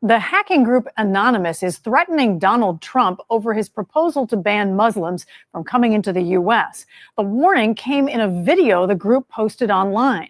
The hacking group Anonymous is threatening Donald Trump over his proposal to ban Muslims from coming into the U.S. The warning came in a video the group posted online.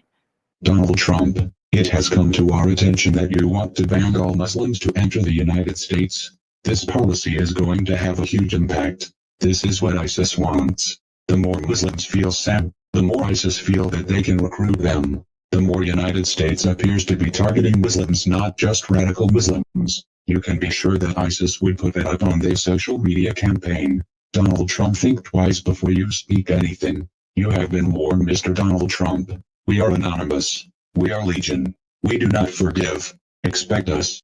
Donald Trump, it has come to our attention that you want to ban all Muslims to enter the United States. This policy is going to have a huge impact. This is what ISIS wants. The more Muslims feel sad, the more ISIS feel that they can recruit them. The more United States appears to be targeting Muslims, not just radical Muslims. You can be sure that ISIS would put that up on their social media campaign. Donald Trump, think twice before you speak anything. You have been warned, Mr. Donald Trump. We are anonymous. We are legion. We do not forgive. Expect us.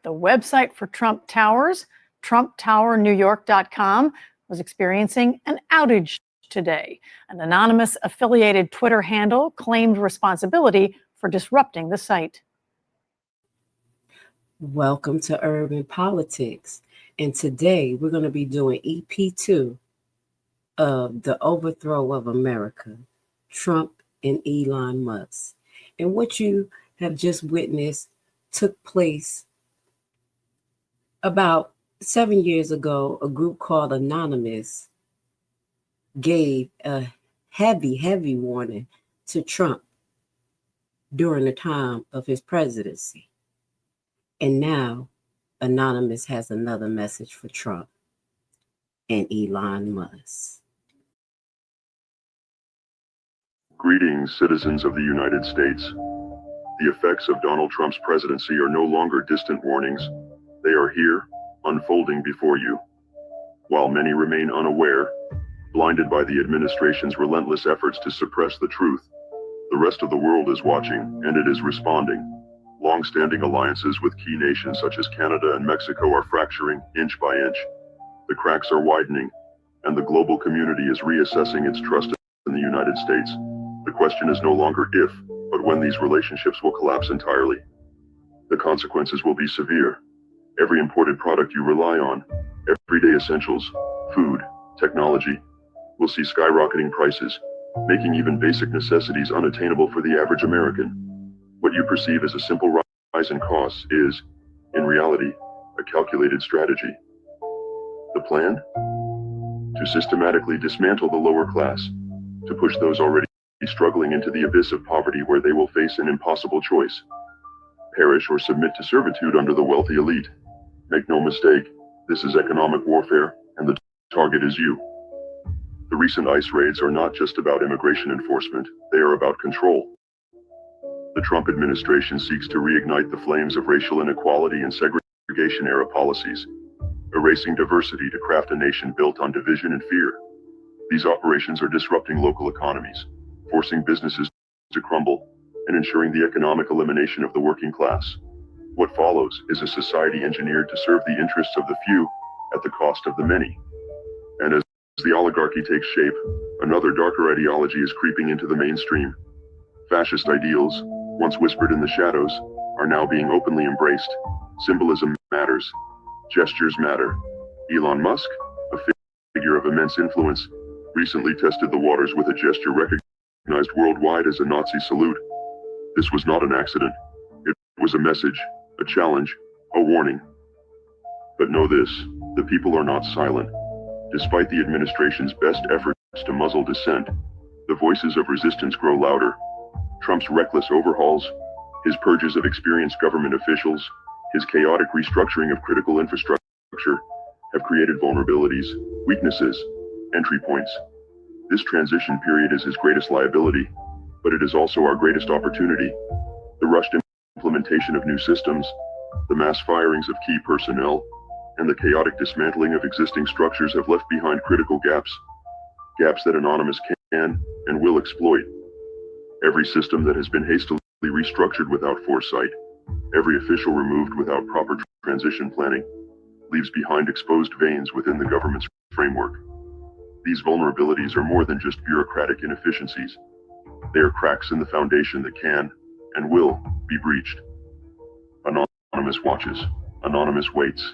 The website for Trump Towers, TrumpTowerNewYork.com, was experiencing an outage today. An anonymous affiliated Twitter handle claimed responsibility for disrupting the site. Welcome to Urban Politics. And today we're going to be doing EP2 of The Overthrow of America, Trump and Elon Musk. And what you have just witnessed took place about 7 years ago. A group called Anonymous gave a heavy warning to Trump during the time of his presidency. And now Anonymous has another message for Trump and Elon Musk. Greetings, citizens of the United States. The effects of Donald Trump's presidency are no longer distant warnings. They are here, unfolding before you. While many remain unaware, blinded by the administration's relentless efforts to suppress the truth, the rest of the world is watching, and it is responding. Long-standing alliances with key nations such as Canada and Mexico are fracturing inch by inch. The cracks are widening, and the global community is reassessing its trust in the United States. The question is no longer if, but when these relationships will collapse entirely. The consequences will be severe. Every imported product you rely on, everyday essentials, food, technology, will see skyrocketing prices, making even basic necessities unattainable for the average American. What you perceive as a simple rise in costs is, in reality, a calculated strategy. The plan? To systematically dismantle the lower class, to push those already struggling into the abyss of poverty where they will face an impossible choice. Perish or submit to servitude under the wealthy elite. Make no mistake, this is economic warfare, and the target is you. The recent ICE raids are not just about immigration enforcement, they are about control. The Trump administration seeks to reignite the flames of racial inequality and segregation-era policies, erasing diversity to craft a nation built on division and fear. These operations are disrupting local economies, forcing businesses to crumble, and ensuring the economic elimination of the working class. What follows is a society engineered to serve the interests of the few at the cost of the many. And as the oligarchy takes shape, another darker ideology is creeping into the mainstream. Fascist ideals, once whispered in the shadows, are now being openly embraced. Symbolism matters. Gestures matter. Elon Musk, a figure of immense influence, recently tested the waters with a gesture recognized worldwide as a Nazi salute. This was not an accident. It was a message, a challenge, a warning. But know this, the people are not silent. Despite the administration's best efforts to muzzle dissent, the voices of resistance grow louder. Trump's reckless overhauls, his purges of experienced government officials, his chaotic restructuring of critical infrastructure have created vulnerabilities, weaknesses, entry points. This transition period is his greatest liability, but it is also our greatest opportunity. The rushed implementation of new systems, the mass firings of key personnel, and the chaotic dismantling of existing structures have left behind critical gaps that Anonymous can and will exploit. Every system that has been hastily restructured without foresight, every official removed without proper transition planning, leaves behind exposed veins within the government's framework. These vulnerabilities are more than just bureaucratic inefficiencies. They are cracks in the foundation that can and will be breached. Anonymous watches. Anonymous waits.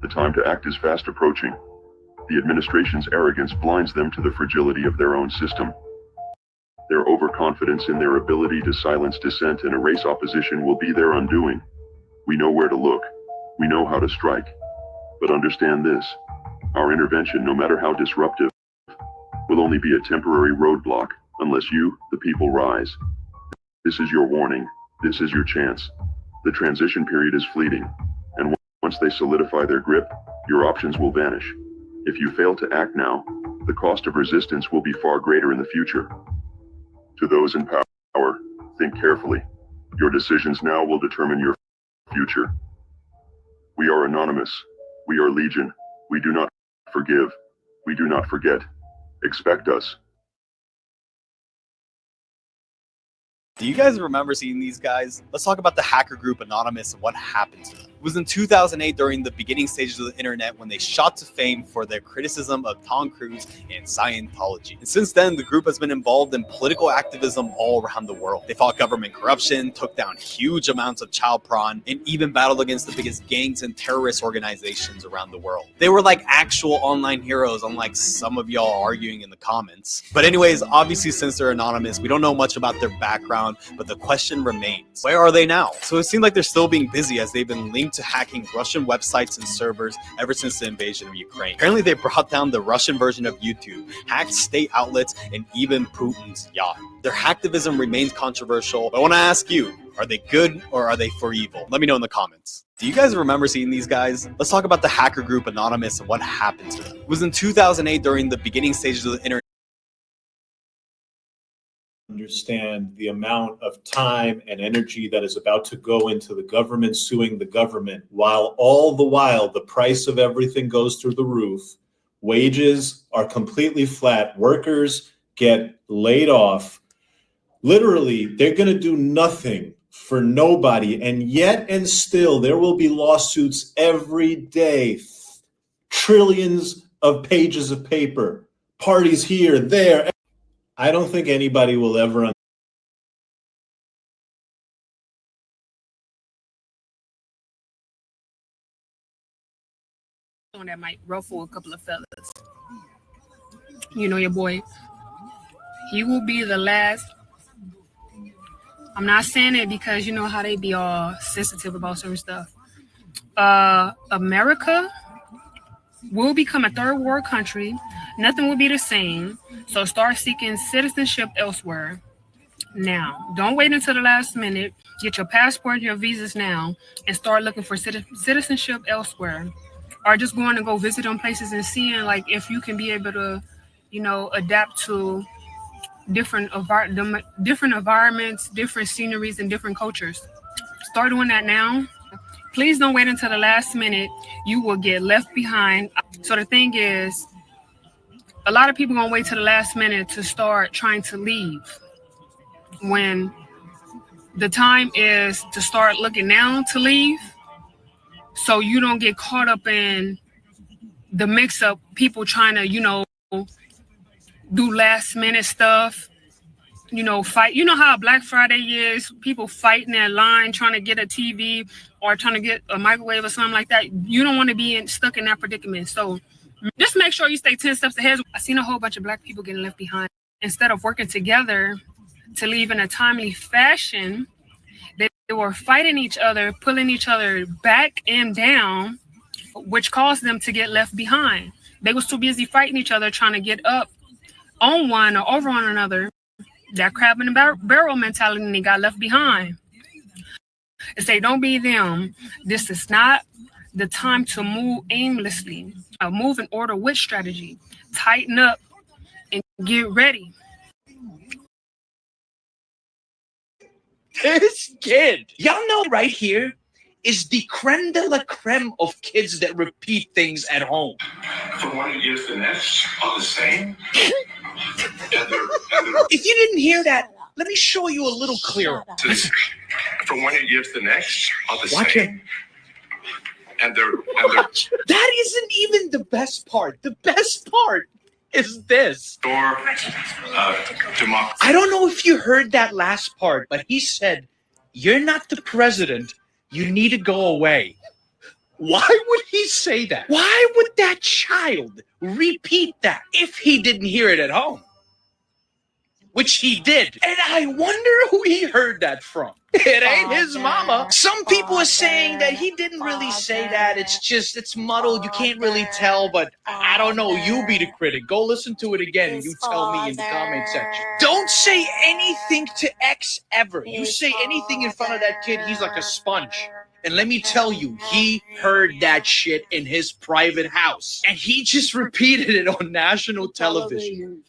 The time to act is fast approaching. The administration's arrogance blinds them to the fragility of their own system. Their overconfidence in their ability to silence dissent and erase opposition will be their undoing. We know where to look. We know how to strike. But understand this. Our intervention, no matter how disruptive, will only be a temporary roadblock unless you, the people, rise. This is your warning. This is your chance. The transition period is fleeting, and once they solidify their grip, your options will vanish. If you fail to act now, the cost of resistance will be far greater in the future. To those in power, think carefully. Your decisions now will determine your future. We are anonymous. We are legion. We do not forgive. We do not forget. Expect us. Do you guys remember seeing these guys? Let's talk about the hacker group Anonymous and what happened to them. It was in 2008 during the beginning stages of the internet when they shot to fame for their criticism of Tom Cruise and Scientology. And since then, the group has been involved in political activism all around the world. They fought government corruption, took down huge amounts of child porn, and even battled against the biggest gangs and terrorist organizations around the world. They were like actual online heroes, unlike some of y'all arguing in the comments. But anyways, obviously since they're anonymous, we don't know much about their background, but the question remains, where are they now? So it seems like they're still being busy as they've been linked to hacking Russian websites and servers ever since the invasion of Ukraine. Apparently they brought down the Russian version of YouTube, hacked state outlets, and even Putin's yacht. Their hacktivism remains controversial, but I want to ask you, are they good or are they for evil? Let me know in the comments. Do you guys remember seeing these guys? Let's talk about the hacker group Anonymous and what happened to them. It was in 2008 during the beginning stages of the internet. Understand the amount of time and energy that is about to go into the government suing the government, while all the while the price of everything goes through the roof. Wages are completely flat. Workers get laid off. Literally, they're going to do nothing for nobody. And yet and still, there will be lawsuits every day. Trillions of pages of paper. Parties here, there. I don't think anybody will ever that might ruffle a couple of fellas. You know your boy. He will be the last. I'm not saying it because you know how they be all sensitive about certain stuff. America will become a third world country. Nothing will be the same. So start seeking citizenship elsewhere now. Don't wait until the last minute. Get your passport, your visas now, and start looking for citizenship elsewhere. Or just going to go visit them places and seeing like if you can be able to, you know, adapt to different environments, different sceneries, and different cultures. Start doing that now. Please don't wait until the last minute. You will get left behind. So the thing is, a lot of people gonna wait till the last minute to start trying to leave when the time is to start looking now to leave, so you don't get caught up in the mix up people trying to, you know, do last minute stuff, you know, fight. You know how Black Friday is, people fighting in line trying to get a TV or trying to get a microwave or something like that. You don't want to be stuck in that predicament. So just make sure you stay 10 steps ahead. I've seen a whole bunch of Black people getting left behind. Instead of working together to leave in a timely fashion, they were fighting each other, pulling each other back and down, which caused them to get left behind. They was too busy fighting each other, trying to get up on one or over on another. That crab in the barrel mentality, and they got left behind. I say, don't be them. This is not the time to move aimlessly. Move in order with strategy. Tighten up and get ready. This kid, y'all know right here is the creme de la creme of kids that repeat things at home. From one year to the next are the same. If you didn't hear that, let me show you a little clearer. From one year to the next are the Watch same. And they're That isn't even the best part. The best part is this. democracy. I don't know if you heard that last part, but he said, "You're not the president. You need to go away." Why would he say that? Why would that child repeat that if he didn't hear it at home? which he did. And I wonder who he heard that from. It ain't his mama. Some people are saying that he didn't really say that. It's muddled. You can't really tell, but I don't know. You be the critic. Go listen to it again and you tell me in the comment section. Don't say anything to X ever. You say anything in front of that kid, he's like a sponge. And let me tell you, he heard that shit in his private house. And he just repeated it on national television.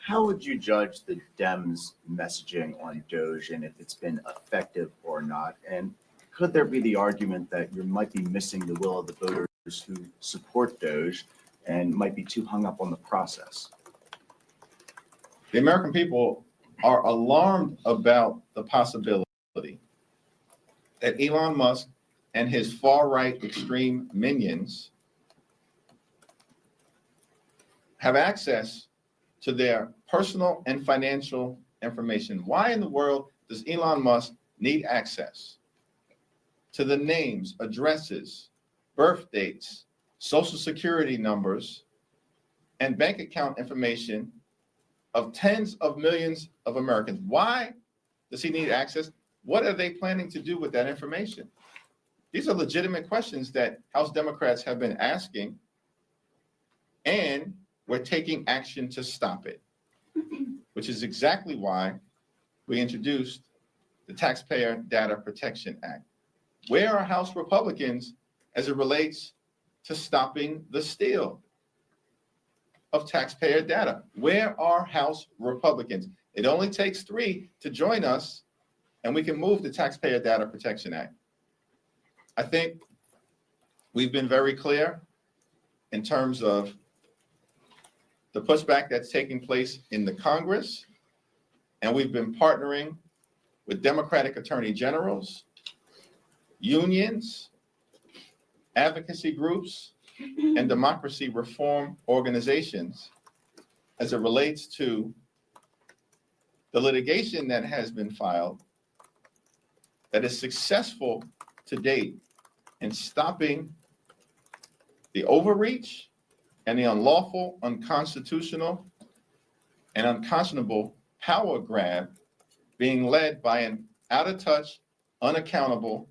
How would you judge the Dems' messaging on Doge and if it's been effective or not? And could there be the argument that you might be missing the will of the voters who support Doge and might be too hung up on the process? The American people are alarmed about the possibility that Elon Musk and his far-right extreme minions have access to their personal and financial information. Why in the world does Elon Musk need access to the names, addresses, birth dates, social security numbers, and bank account information of tens of millions of Americans? Why does he need access? What are they planning to do with that information? These are legitimate questions that House Democrats have been asking, and we're taking action to stop it, which is exactly why we introduced the Taxpayer Data Protection Act. Where are House Republicans as it relates to stopping the steal of taxpayer data? Where are House Republicans? It only takes 3 to join us, and we can move the Taxpayer Data Protection Act. I think we've been very clear in terms of the pushback that's taking place in the Congress, and we've been partnering with Democratic attorney generals, unions, advocacy groups, and democracy reform organizations as it relates to the litigation that has been filed that is successful to date in stopping the overreach and the unlawful, unconstitutional, and unconscionable power grab being led by an out-of-touch, unaccountable,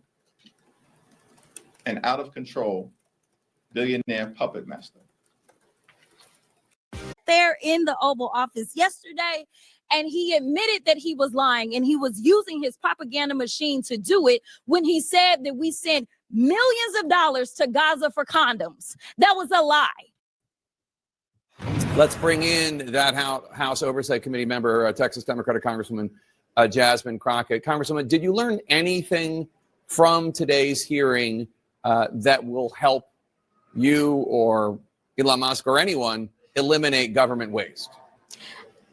and out-of-control billionaire puppet master. There in the Oval Office yesterday, and he admitted that he was lying and he was using his propaganda machine to do it when he said that we sent millions of dollars to Gaza for condoms. That was a lie. Let's bring in that House Oversight Committee member, Texas Democratic Congresswoman Jasmine Crockett. Congresswoman, did you learn anything from today's hearing that will help you or Elon Musk or anyone eliminate government waste?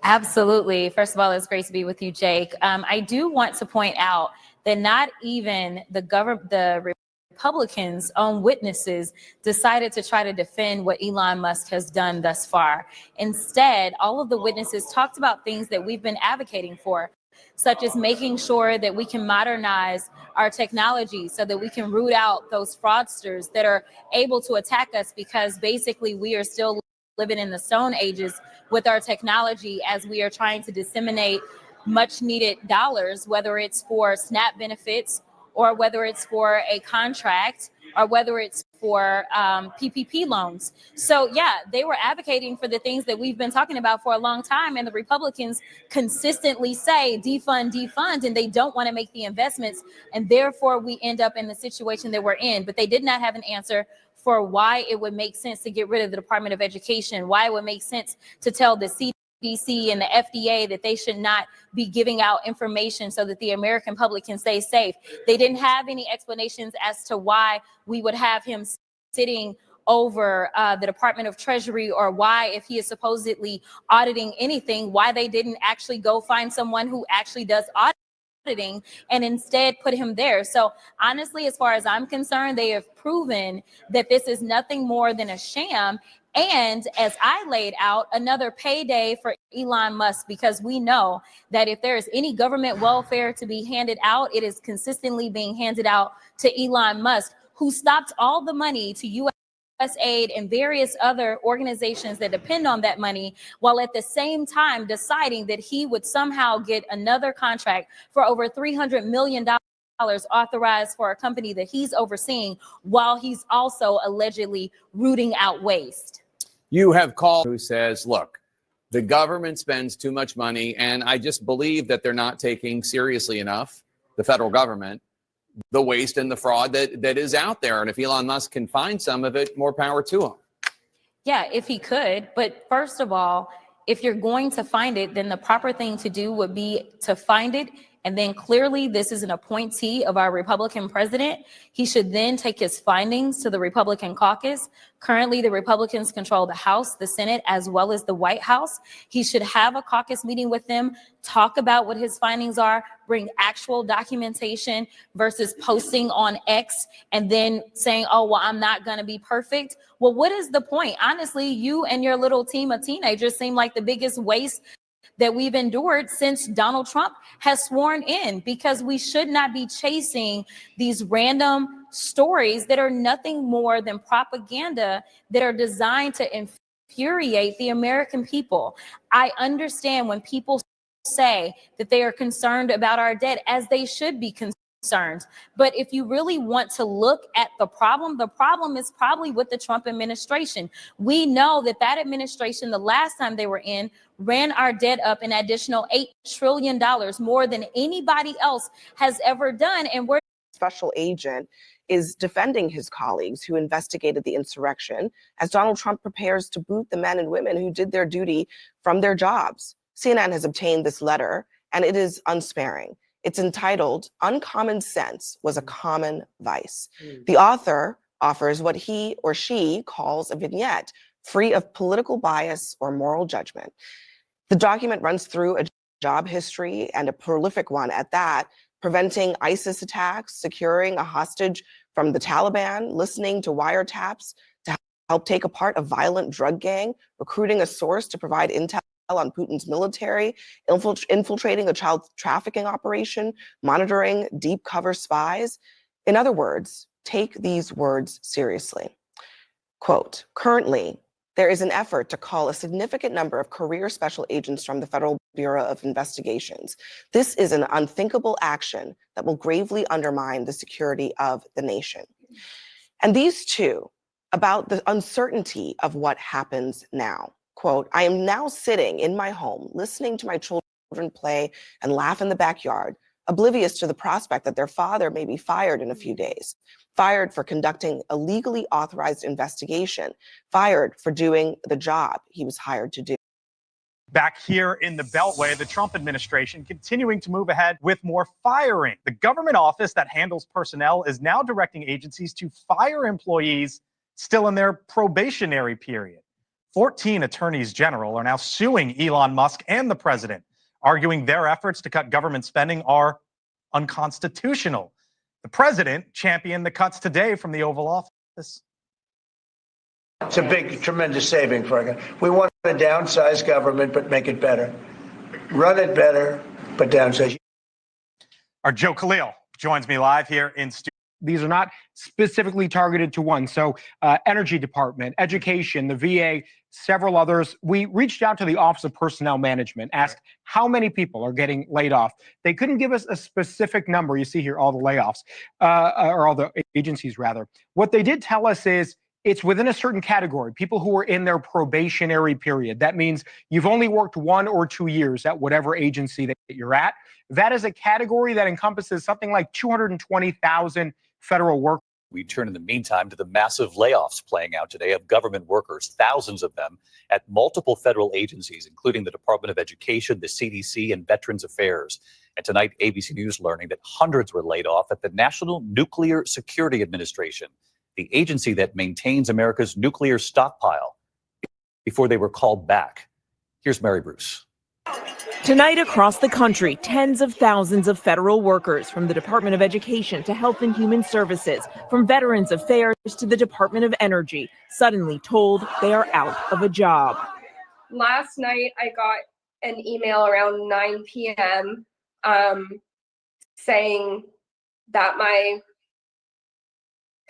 Absolutely. First of all, it's great to be with you, Jake. I do want to point out that not even the Republicans' own witnesses decided to try to defend what Elon Musk has done thus far. Instead, all of the witnesses talked about things that we've been advocating for, such as making sure that we can modernize our technology so that we can root out those fraudsters that are able to attack us, because basically we are still living in the Stone Ages with our technology as we are trying to disseminate much needed dollars, whether it's for SNAP benefits or whether it's for a contract or whether it's for PPP loans. So yeah, they were advocating for the things that we've been talking about for a long time, and the Republicans consistently say defund, defund, and they don't want to make the investments, and therefore we end up in the situation that we're in. But they did not have an answer for why it would make sense to get rid of the Department of Education, why it would make sense to tell the CDC and the FDA that they should not be giving out information so that the American public can stay safe. They didn't have any explanations as to why we would have him sitting over the Department of Treasury, or why, if he is supposedly auditing anything, why they didn't actually go find someone who actually does auditing and instead put him there. So honestly, as far as I'm concerned, they have proven that this is nothing more than a sham. And as I laid out, another payday for Elon Musk, because we know that if there is any government welfare to be handed out, it is consistently being handed out to Elon Musk, who stopped all the money to U.S. USAID and various other organizations that depend on that money, while at the same time deciding that he would somehow get another contract for over $300 million authorized for a company that he's overseeing, while he's also allegedly rooting out waste. You have called who says, look, the government spends too much money, and I just believe that they're not taking seriously enough, the federal government, the waste and the fraud that is out there. And if Elon Musk can find some of it, more power to him. Yeah, if he could. But first of all, if you're going to find it, then the proper thing to do would be to find it. And then clearly this is an appointee of our Republican president. He should then take his findings to the Republican caucus. Currently, the Republicans control the House, the Senate, as well as the White House. He should have a caucus meeting with them, talk about what his findings are, bring actual documentation versus posting on X and then saying, oh, well, I'm not going to be perfect. Well, what is the point? Honestly, you and your little team of teenagers seem like the biggest waste that we've endured since Donald Trump has sworn in, because we should not be chasing these random stories that are nothing more than propaganda that are designed to infuriate the American people. I understand when people say that they are concerned about our debt, as they should be concerned. But if you really want to look at the problem is probably with the Trump administration. We know that that administration, the last time they were in, ran our debt up an additional $8 trillion, more than anybody else has ever done. And we're special agent is defending his colleagues who investigated the insurrection as Donald Trump prepares to boot the men and women who did their duty from their jobs. CNN has obtained this letter, and it is unsparing. It's entitled, Uncommon Sense Was a Common Vice. The author offers what he or she calls a vignette free of political bias or moral judgment. The document runs through a job history, and a prolific one at that, preventing ISIS attacks, securing a hostage from the Taliban, listening to wiretaps to help take apart a violent drug gang, recruiting a source to provide intel on Putin's military, infiltrating a child trafficking operation, monitoring deep cover spies. In other words, take these words seriously. Quote, currently, there is an effort to call a significant number of career special agents from the Federal Bureau of Investigations. This is an unthinkable action that will gravely undermine the security of the nation. And these two, about the uncertainty of what happens now. Quote, I am now sitting in my home, listening to my children play and laugh in the backyard, oblivious to the prospect that their father may be fired in a few days, fired for conducting a legally authorized investigation, fired for doing the job he was hired to do. Back here in the Beltway, the Trump administration continuing to move ahead with more firing. The government office that handles personnel is now directing agencies to fire employees still in their probationary period. 14 attorneys general are now suing Elon Musk and the president, arguing their efforts to cut government spending are unconstitutional. The president championed the cuts today from the Oval Office. It's a big, tremendous saving for us. We want to downsize government, but make it better. Run it better, but downsize. Our Joe Khalil joins me live here in studio. These are not specifically targeted to one. So Energy Department, Education, the VA, several others. We reached out to the Office of Personnel Management, asked how many people are getting laid off. They couldn't give us a specific number. You see here all the layoffs, or all the agencies rather. What they did tell us is it's within a certain category, people who are in their probationary period. That means you've only worked 1 or 2 years at whatever agency that you're at. That is a category that encompasses something like 220,000 federal workers. We turn in the meantime to the massive layoffs playing out today of government workers, thousands of them at multiple federal agencies, including the Department of Education, the CDC, and Veterans Affairs. And tonight, ABC News learning that hundreds were laid off at the National Nuclear Security Administration, the agency that maintains America's nuclear stockpile, before they were called back. Here's Mary Bruce. Tonight across the country, tens of thousands of federal workers, from the Department of Education to Health and Human Services, from Veterans Affairs to the Department of Energy, suddenly told they are out of a job. Last night, I got an email around 9 p.m. Saying that my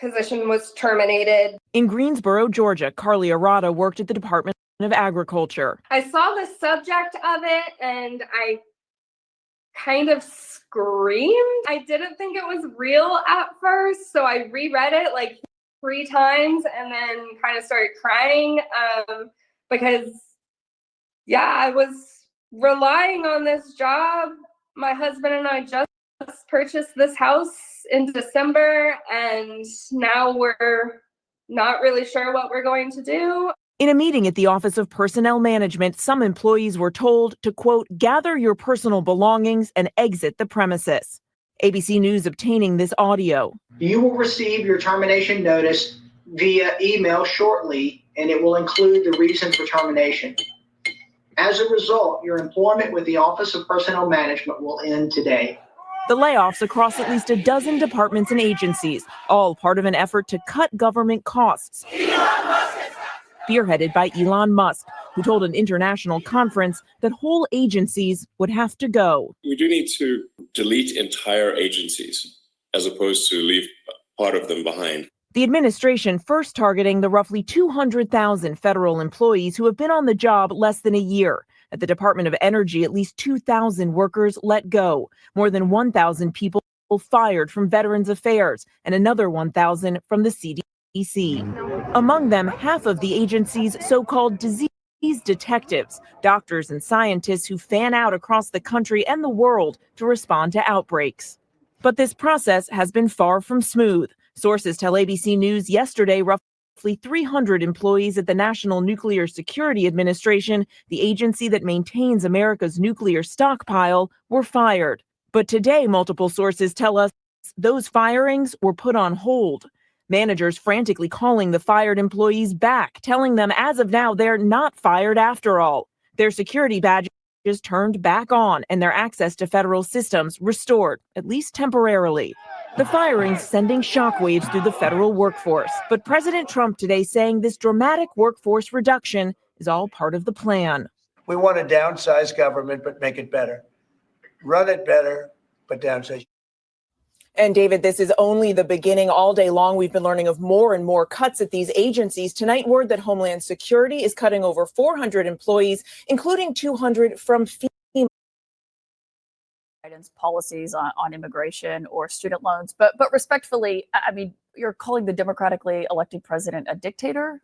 position was terminated. In Greensboro, Georgia, Carly Arata worked at the Department of Agriculture. I saw the subject of it and I kind of screamed. I didn't think it was real at first, so I reread it like 3 times and then kind of started crying because, yeah, I was relying on this job. My husband and I just purchased this house in December, and now we're not really sure what we're going to do. In a meeting at the Office of Personnel Management, some employees were told to, quote, gather your personal belongings and exit the premises. ABC News obtaining this audio. You will receive your termination notice via email shortly, and it will include the reason for termination. As a result, your employment with the Office of Personnel Management will end today. The layoffs across at least a dozen departments and agencies, all part of an effort to cut government costs. Spearheaded by Elon Musk, who told an international conference that whole agencies would have to go. We do need to delete entire agencies as opposed to leave part of them behind. The administration first targeting the roughly 200,000 federal employees who have been on the job less than a year. At the Department of Energy, at least 2,000 workers let go, more than 1,000 people fired from Veterans Affairs, and another 1,000 from the CDC. Among them, half of the agency's so-called disease detectives, doctors and scientists who fan out across the country and the world to respond to outbreaks. But this process has been far from smooth. Sources tell ABC News yesterday roughly 300 employees at the National Nuclear Security Administration, the agency that maintains America's nuclear stockpile, were fired. But today, multiple sources tell us those firings were put on hold. Managers frantically calling the fired employees back, telling them as of now they're not fired after all. Their security badges turned back on and their access to federal systems restored, at least temporarily. The firings sending shockwaves through the federal workforce. But President Trump today saying this dramatic workforce reduction is all part of the plan. We want to downsize government, but make it better. Run it better, but downsize. And David, this is only the beginning. All day long, we've been learning of more and more cuts at these agencies. Tonight, word that Homeland Security is cutting over 400 employees, including 200 from FEMA. Biden's policies on immigration or student loans. But respectfully, I mean, you're calling the democratically elected president a dictator?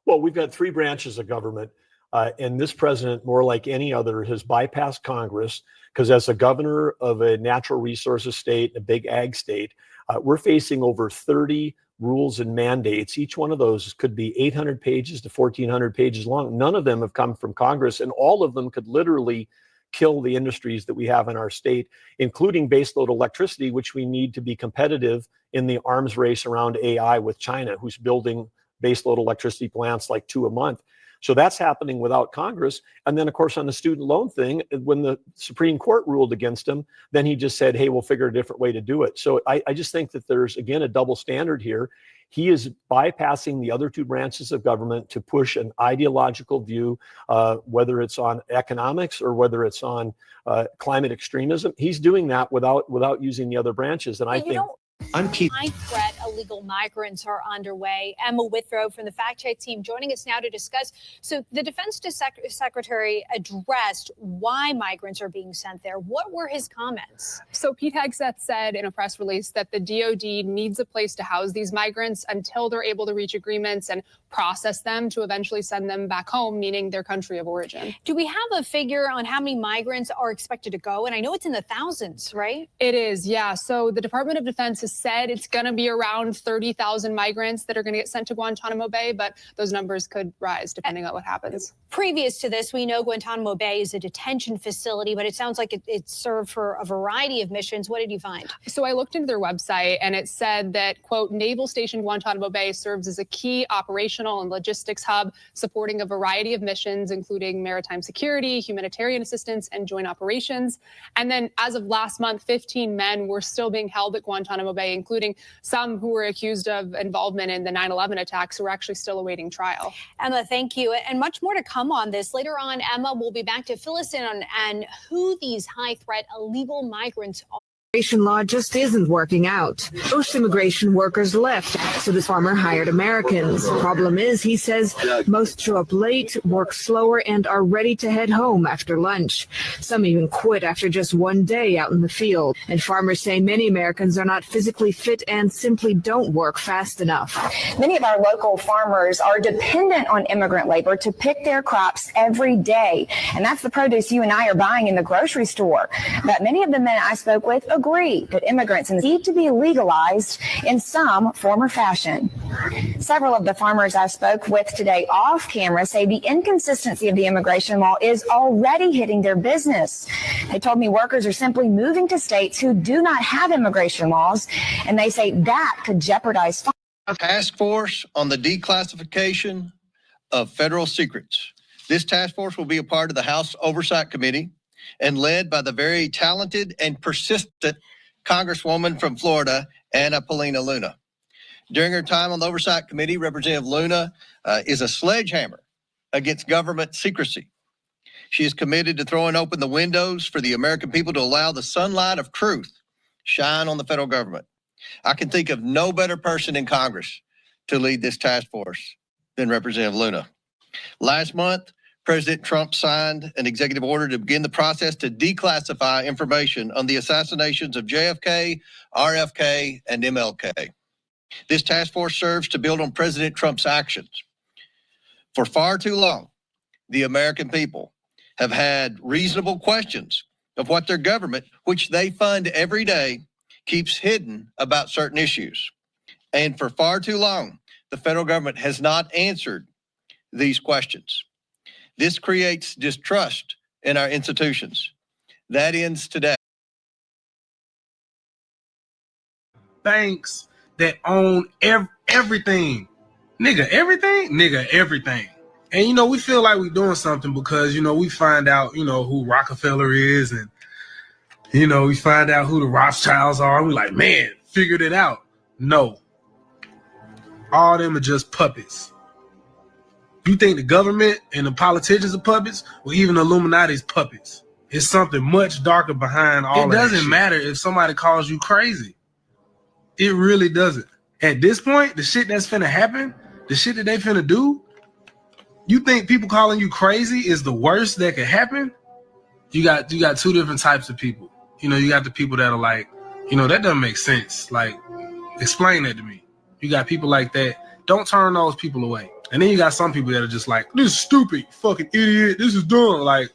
Well, we've got 3 branches of government. And this president, more like any other, has bypassed Congress because as a governor of a natural resources state, a big ag state, we're facing over 30 rules and mandates. Each one of those could be 800 pages to 1,400 pages long. None of them have come from Congress, and all of them could literally kill the industries that we have in our state, including baseload electricity, which we need to be competitive in the arms race around AI with China, who's building baseload electricity plants like 2 a month. So that's happening without Congress. And then, of course, on the student loan thing, when the Supreme Court ruled against him, then he just said, hey, we'll figure a different way to do it. So I just think that there's, again, a double standard here. He is bypassing the other 2 branches of government to push an ideological view, whether it's on economics or whether it's on climate extremism. He's doing that without using the other branches. And I think High threat illegal migrants are underway. Emma Withrow from the Fact Check team joining us now to discuss. So the Defense Secretary addressed why migrants are being sent there. What were his comments? So Pete Hegseth said in a press release that the DoD needs a place to house these migrants until they're able to reach agreements and process them to eventually send them back home, meaning their country of origin. Do we have a figure on how many migrants are expected to go? And I know it's in the thousands, right? It is, yeah. So the Department of Defense has said it's going to be around 30,000 migrants that are going to get sent to Guantanamo Bay, but those numbers could rise depending on what happens. Previous to this, we know Guantanamo Bay is a detention facility, but it sounds like it served for a variety of missions. What did you find? So I looked into their website and it said that, quote, Naval Station Guantanamo Bay serves as a key operational and logistics hub supporting a variety of missions, including maritime security, humanitarian assistance, and joint operations. And then as of last month, 15 men were still being held at Guantanamo Bay, including some who were accused of involvement in the 9/11 attacks who are actually still awaiting trial. Emma, thank you. And much more to come on this. Later on, Emma will be back to fill us in on who these high threat illegal migrants are. Immigration law just isn't working out. Most immigration workers left, so this farmer hired Americans. Problem is, he says, most show up late, work slower, and are ready to head home after lunch. Some even quit after just one day out in the field. And farmers say many Americans are not physically fit and simply don't work fast enough. Many of our local farmers are dependent on immigrant labor to pick their crops every day. And that's the produce you and I are buying in the grocery store. But many of the men I spoke with agree that immigrants need to be legalized in some form or fashion. Several of the farmers I spoke with today off camera say the inconsistency of the immigration law is already hitting their business. They told me workers are simply moving to states who do not have immigration laws, and they say that could jeopardize. A task force on the declassification of federal secrets. This task force will be a part of the House Oversight Committee and led by the very talented and persistent Congresswoman from Florida, Anna Paulina Luna. During her time on the Oversight Committee, Representative Luna is a sledgehammer against government secrecy. She is committed to throwing open the windows for the American people to allow the sunlight of truth shine on the federal government. I can think of no better person in Congress to lead this task force than Representative Luna. Last month, President Trump signed an executive order to begin the process to declassify information on the assassinations of JFK, RFK, and MLK. This task force serves to build on President Trump's actions. For far too long, the American people have had reasonable questions of what their government, which they fund every day, keeps hidden about certain issues. And for far too long, the federal government has not answered these questions. This creates distrust in our institutions. That ends today. Banks that own everything. Nigga, everything? Nigga, everything. And, you know, we feel like we're doing something because, you know, we find out, you know, who Rockefeller is and, you know, we find out who the Rothschilds are. We're like, man, figured it out. No. All them are just puppets. You think the government and the politicians are puppets? Well, even the Illuminati's puppets. It's something much darker behind all of that. It doesn't matter if somebody calls you crazy. It really doesn't. At this point, the shit that's finna happen, the shit that they finna do, you think people calling you crazy is the worst that could happen? You got two different types of people. You know, you got the people that are like, you know, that doesn't make sense. Like, explain that to me. You got people like that. Don't turn those people away. And then you got some people that are just like, this is stupid, fucking idiot, this is dumb. Like,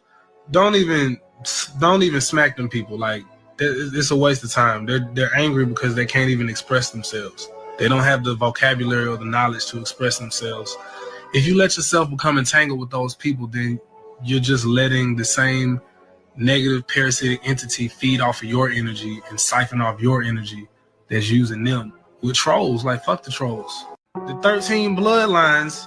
don't even smack them people. Like, it's a waste of time. They're angry because they can't even express themselves. They don't have the vocabulary or the knowledge to express themselves. If you let yourself become entangled with those people, then you're just letting the same negative parasitic entity feed off of your energy and siphon off your energy that's using them. With trolls, like fuck the trolls. The 13 bloodlines